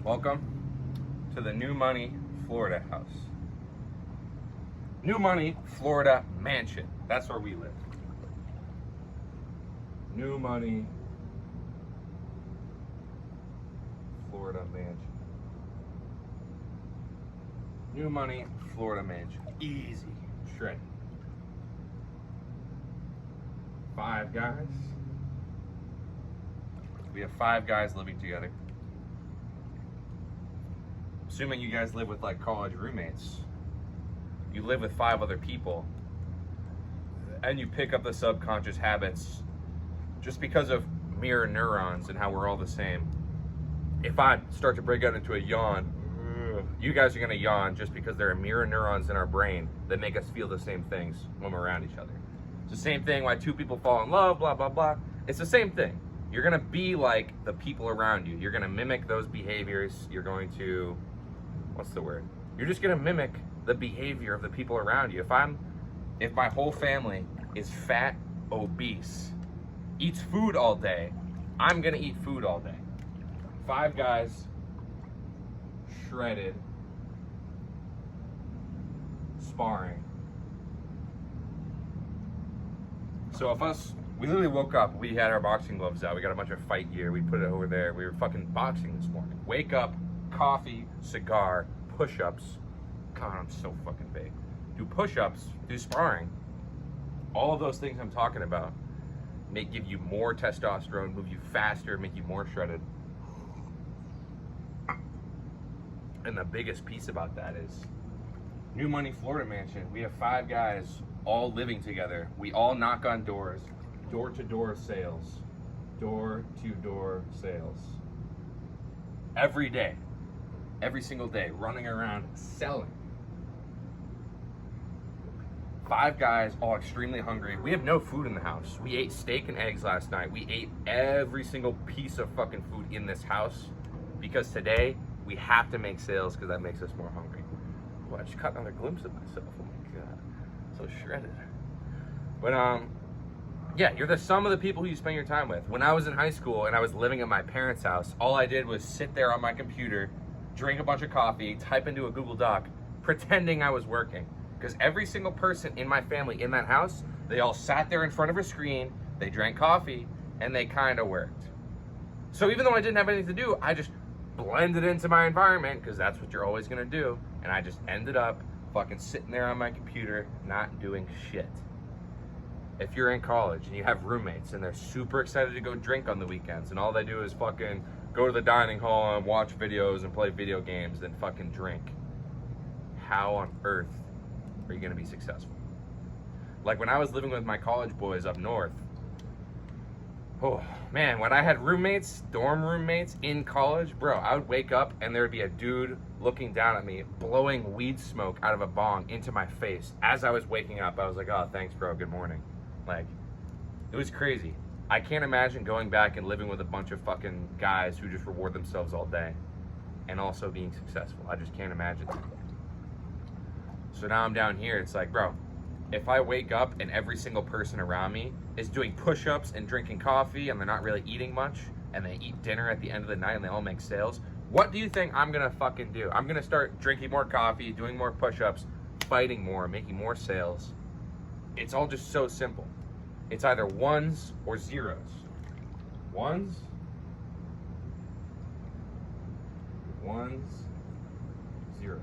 Welcome to the New Money, Florida house. New Money, Florida mansion. That's where we live. New Money, Florida mansion. New Money, Florida mansion. Easy. Shred. 5 guys. We have 5 guys living together. Assuming you guys live with like college roommates, you live with 5 other people, and you pick up the subconscious habits just because of mirror neurons and how we're all the same. If I start to break out into a yawn, you guys are gonna yawn just because there are mirror neurons in our brain that make us feel the same things when we're around each other. It's the same thing why 2 people fall in love, blah, blah, blah. It's the same thing. You're gonna be like the people around you. You're gonna mimic those behaviors. You're going to, what's the word? You're just gonna mimic the behavior of the people around you. If my whole family is fat, obese, eats food all day, I'm gonna eat food all day. 5 guys, shredded, sparring. So we literally woke up, we had our boxing gloves out, we got a bunch of fight gear, we put it over there, we were fucking boxing this morning. Wake up, coffee, cigar, push-ups. God, I'm so fucking big. Do push-ups, do sparring. All of those things I'm talking about give you more testosterone, move you faster, make you more shredded. And the biggest piece about that is New Money, Florida mansion. We have 5 guys all living together. We all knock on doors, door-to-door sales, door-to-door sales. Every day, every single day, running around selling. 5 guys, all extremely hungry. We have no food in the house. We ate steak and eggs last night. We ate every single piece of fucking food in this house because today we have to make sales because that makes us more hungry. Well, I just caught another glimpse of myself. Oh my God, so shredded. But yeah, you're the sum of the people who you spend your time with. When I was in high school and I was living at my parents' house, all I did was sit there on my computer, drink a bunch of coffee, type into a Google Doc, pretending I was working. Because every single person in my family in that house, they all sat there in front of a screen, they drank coffee, and they kind of worked. So even though I didn't have anything to do, I just blended into my environment because that's what you're always gonna do. And I just ended up fucking sitting there on my computer, not doing shit. If you're in college and you have roommates and they're super excited to go drink on the weekends and all they do is fucking go to the dining hall and watch videos and play video games and fucking drink, how on earth are you gonna be successful? Like when I was living with my college boys up north, oh man, when I had roommates, dorm roommates in college, bro, I would wake up and there would be a dude looking down at me, blowing weed smoke out of a bong into my face as I was waking up. I was like, oh, thanks, bro, good morning. Like, it was crazy. I can't imagine going back and living with a bunch of fucking guys who just reward themselves all day and also being successful. I just can't imagine that. So now I'm down here, it's like, bro, if I wake up and every single person around me is doing push-ups and drinking coffee and they're not really eating much and they eat dinner at the end of the night and they all make sales, what do you think I'm gonna fucking do? I'm gonna start drinking more coffee, doing more push-ups, fighting more, making more sales. It's all just so simple. It's either ones or zeros. Ones, zeros.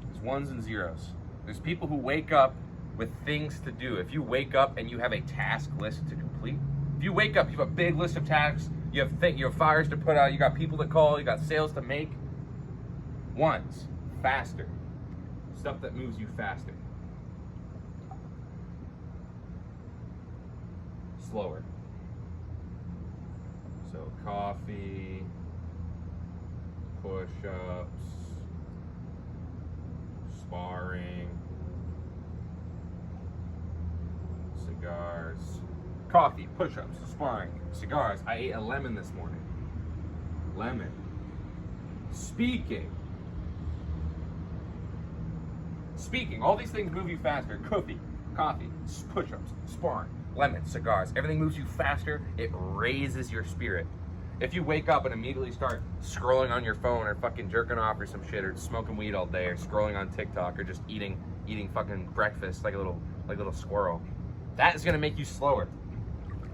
There's ones and zeros. There's people who wake up with things to do. If you wake up and you have a task list to complete, if you wake up, you have a big list of tasks, you have fires to put out, you got people to call, you got sales to make. Ones, faster. Stuff that moves you faster. Slower. So coffee, push-ups, sparring, cigars, coffee, push-ups, sparring, cigars. I ate a lemon this morning. Lemon. Speaking. All these things move you faster. Coffee, push-ups, sparring, lemon, cigars. Everything moves you faster. It raises your spirit. If you wake up and immediately start scrolling on your phone or fucking jerking off or some shit or smoking weed all day or scrolling on TikTok or just eating fucking breakfast like a little squirrel, that is gonna make you slower.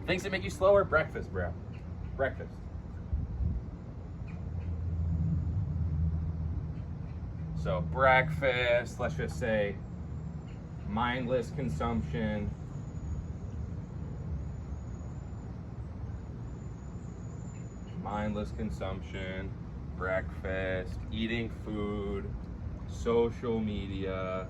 Things that make you slower, breakfast, bro. Breakfast. So breakfast, let's just say mindless consumption. Mindless consumption, breakfast, eating food, social media,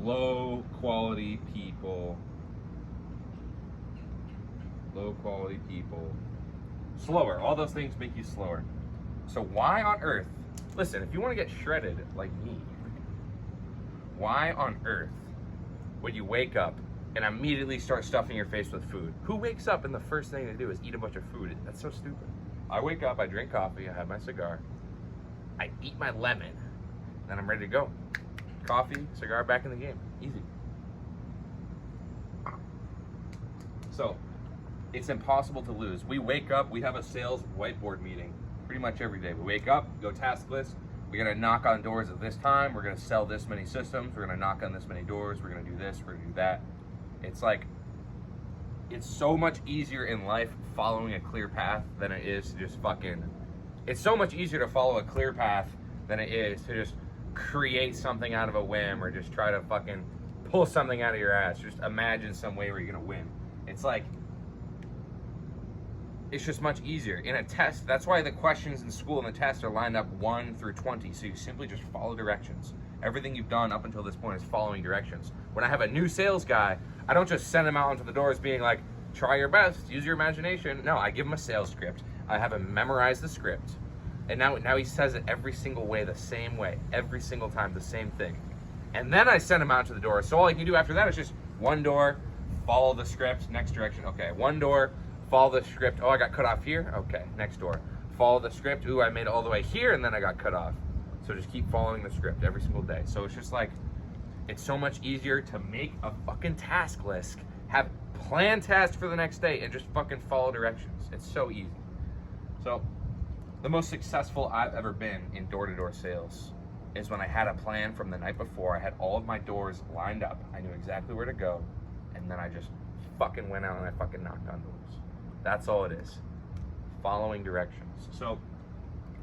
low quality people, slower. All those things make you slower. So why on earth, listen, if you want to get shredded like me, why on earth would you wake up and immediately start stuffing your face with food? Who wakes up and the first thing to do is eat a bunch of food? That's so stupid. I wake up, I drink coffee, I have my cigar, I eat my lemon, then I'm ready to go. Coffee, cigar, back in the game. Easy. So, it's impossible to lose. We wake up, we have a sales whiteboard meeting pretty much every day. We wake up, go task list, we're gonna knock on doors at this time, we're gonna sell this many systems, we're gonna knock on this many doors, we're gonna do this, we're gonna do that. It's like, it's so much easier in life following a clear path than it is to just fucking, it's so much easier to follow a clear path than it is to just create something out of a whim or just try to fucking pull something out of your ass. Just imagine some way where you're gonna win. It's like, it's just much easier. In a test, that's why the questions in school and the tests are lined up 1 through 20, so you simply just follow directions. Everything you've done up until this point is following directions. When I have a new sales guy, I don't just send him out onto the doors being like, try your best, use your imagination. No, I give him a sales script. I have him memorize the script. And now he says it every single way, the same way, every single time, the same thing. And then I send him out to the door. So all he can do after that is just one door, follow the script, next direction. Okay, one door, follow the script. Oh, I got cut off here? Okay, next door. Follow the script. Ooh, I made it all the way here and then I got cut off. So just keep following the script every single day. So it's just like, it's so much easier to make a fucking task list, have planned tasks for the next day, and just fucking follow directions. It's so easy. So the most successful I've ever been in door-to-door sales is when I had a plan from the night before. I had all of my doors lined up. I knew exactly where to go. And then I just fucking went out and I fucking knocked on doors. That's all it is. Following directions. So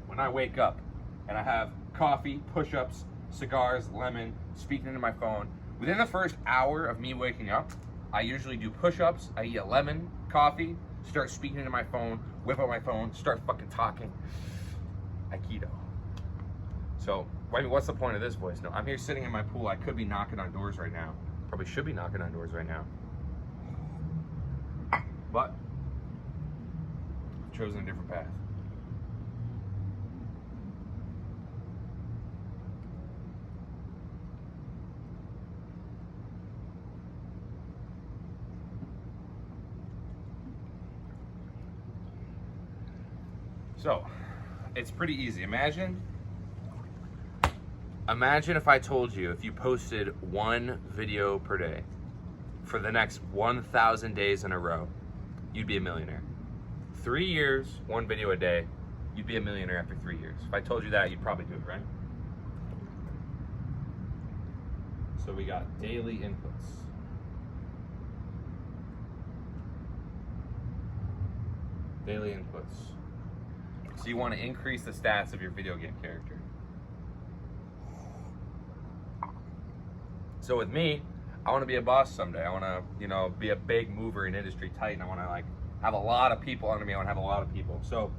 when I wake up and I have coffee, push-ups, cigars, lemon, speaking into my phone, within the first hour of me waking up, I usually do push-ups, I eat a lemon, coffee, start speaking into my phone, whip out my phone, start fucking talking. Aikido. So, I mean, what's the point of this voice? No, I'm here sitting in my pool. I could be knocking on doors right now. Probably should be knocking on doors right now. But, I've chosen a different path. So, it's pretty easy. Imagine if I told you if you posted one video per day for the next 1,000 days in a row, you'd be a millionaire. 3 years, one video a day, you'd be a millionaire after 3 years. If I told you that, you'd probably do it, right? So we got daily inputs. Daily inputs. So you want to increase the stats of your video game character. So with me, I want to be a boss someday. I want to, be a big mover in industry titan. I want to have a lot of people under me. I want to have a lot of people. So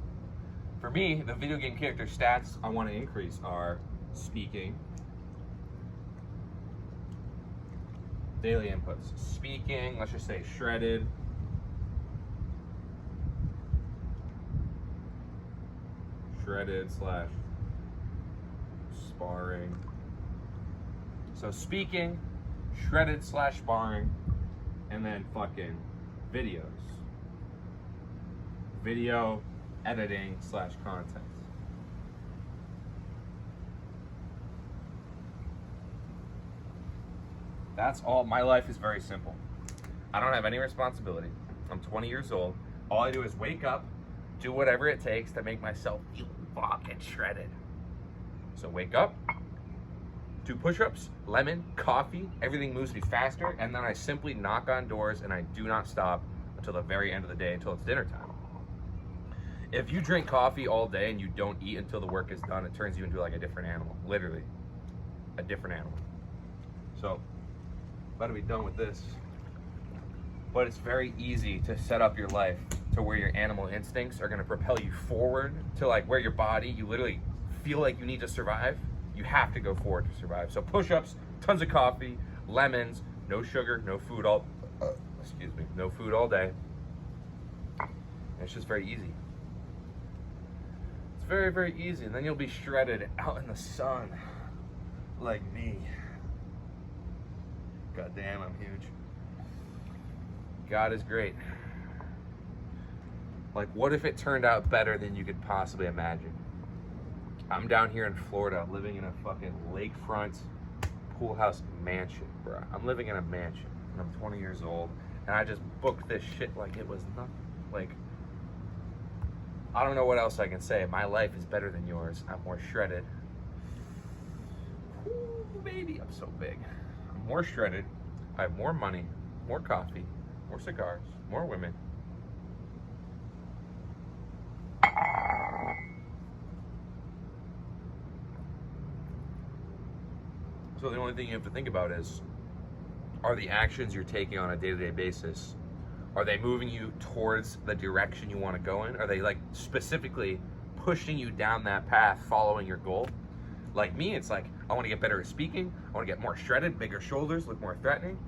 for me, the video game character stats I want to increase are speaking, daily inputs. Speaking, let's just say shredded. / sparring. So speaking, shredded / sparring, and then fucking videos. Video editing / content. That's all. My life is very simple. I don't have any responsibility. I'm 20 years old. All I do is wake up, do whatever it takes to make myself feel fucking shredded. So wake up, do push-ups, lemon, coffee, everything moves me faster, and then I simply knock on doors and I do not stop until the very end of the day, until it's dinner time. If you drink coffee all day and you don't eat until the work is done, it turns you into like a different animal, literally a different animal. So, about to be done with this. But it's very easy to set up your life to where your animal instincts are gonna propel you forward to like where your body, you literally feel like you need to survive. You have to go forward to survive. So push-ups, tons of coffee, lemons, no sugar, no food no food all day. And it's just very easy. It's very, very easy. And then you'll be shredded out in the sun like me. God damn, I'm huge. God is great. Like, what if it turned out better than you could possibly imagine? I'm down here in Florida, living in a fucking lakefront pool house mansion, bro. I'm living in a mansion, and I'm 20 years old, and I just booked this shit like it was nothing. Like, I don't know what else I can say. My life is better than yours. I'm more shredded. Ooh, baby, I'm so big. I'm more shredded. I have more money, more coffee, more cigars, more women. So the only thing you have to think about is, are the actions you're taking on a day-to-day basis, are they moving you towards the direction you want to go in? Are they like specifically pushing you down that path, following your goal? Like me, it's like, I want to get better at speaking. I want to get more shredded, bigger shoulders, look more threatening.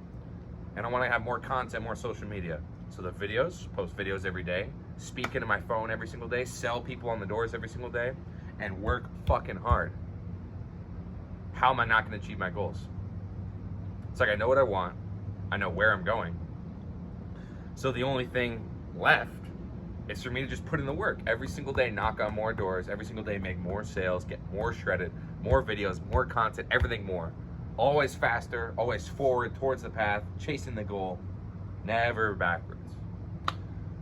And I want to have more content, more social media. So the videos, post videos every day, speak into my phone every single day, sell people on the doors every single day, and work fucking hard. How am I not going to achieve my goals? It's like, I know what I want. I know where I'm going. So the only thing left is for me to just put in the work every single day, knock on more doors, every single day make more sales, get more shredded, more videos, more content, everything more. Always faster, always forward towards the path, chasing the goal, never backwards.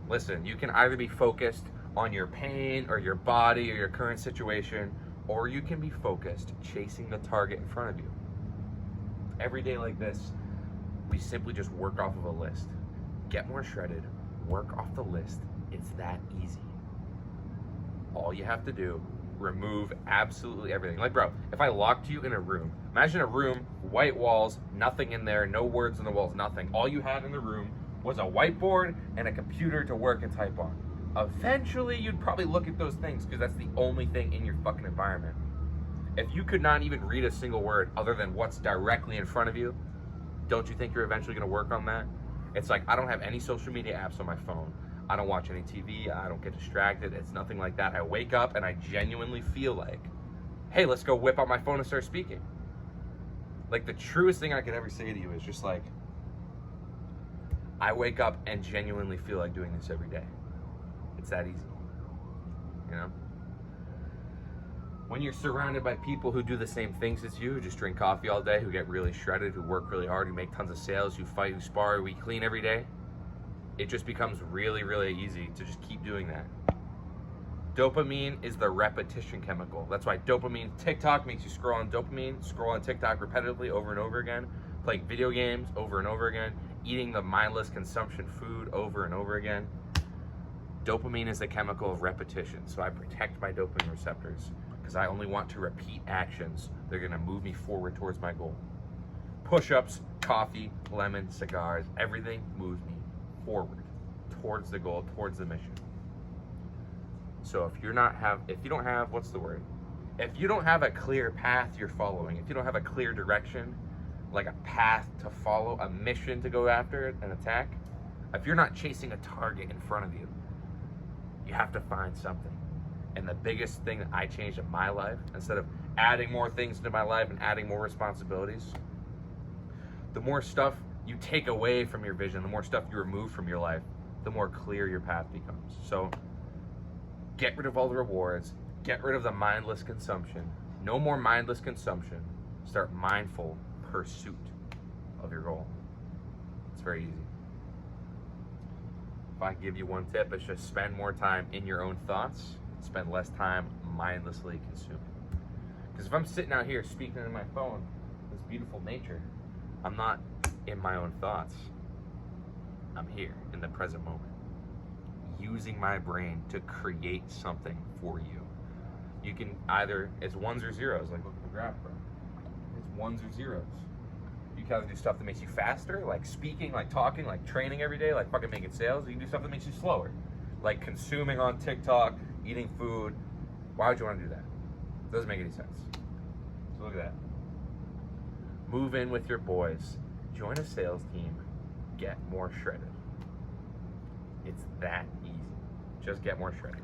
Listen, you can either be focused on your pain or your body or your current situation, or you can be focused chasing the target in front of you. Every day like this, we simply just work off of a list. Get more shredded, work off the list. It's that easy. All you have to do, remove absolutely everything. Like, bro, if I locked you in a room, imagine a room, white walls, nothing in there, no words on the walls, nothing. All you had in the room was a whiteboard and a computer to work and type on. Eventually, you'd probably look at those things because that's the only thing in your fucking environment. If you could not even read a single word other than what's directly in front of you, don't you think you're eventually gonna work on that? It's like, I don't have any social media apps on my phone. I don't watch any TV, I don't get distracted, it's nothing like that. I wake up and I genuinely feel like, hey, let's go whip out my phone and start speaking. Like, the truest thing I could ever say to you is just like, I wake up and genuinely feel like doing this every day. It's that easy, you know? When you're surrounded by people who do the same things as you, who just drink coffee all day, who get really shredded, who work really hard, who make tons of sales, who fight, who spar, who eat clean every day, it just becomes really, really easy to just keep doing that. Dopamine is the repetition chemical. That's why dopamine, TikTok makes you scroll on dopamine, scroll on TikTok repetitively over and over again, playing video games over and over again, eating the mindless consumption food over and over again. Dopamine is the chemical of repetition, so I protect my dopamine receptors because I only want to repeat actions that are gonna move me forward towards my goal. Push-ups, coffee, lemon, cigars, everything moves me forward towards the goal, towards the mission. So if you don't have, If you don't have a clear path you're following, if you don't have a clear direction, like a path to follow, a mission to go after and attack, if you're not chasing a target in front of you, you have to find something. And the biggest thing that I changed in my life, instead of adding more things into my life and adding more responsibilities, the more stuff you take away from your vision, the more stuff you remove from your life, the more clear your path becomes. So get rid of all the rewards, get rid of the mindless consumption. No more mindless consumption. Start mindful pursuit of your goal. It's very easy. If I give you one tip, it's just spend more time in your own thoughts, spend less time mindlessly consuming. Because if I'm sitting out here speaking in my phone, this beautiful nature, I'm not in my own thoughts. I'm here in the present moment, using my brain to create something for you. You can either, it's ones or zeros, like look at the graph, bro. It's ones or zeros. You can either do stuff that makes you faster, like speaking, like talking, like training every day, like fucking making sales. You can do stuff that makes you slower, like consuming on TikTok, eating food. Why would you want to do that? It doesn't make any sense. So look at that. Move in with your boys. Join a sales team. Get more shredded. It's that easy. Just get more shredded.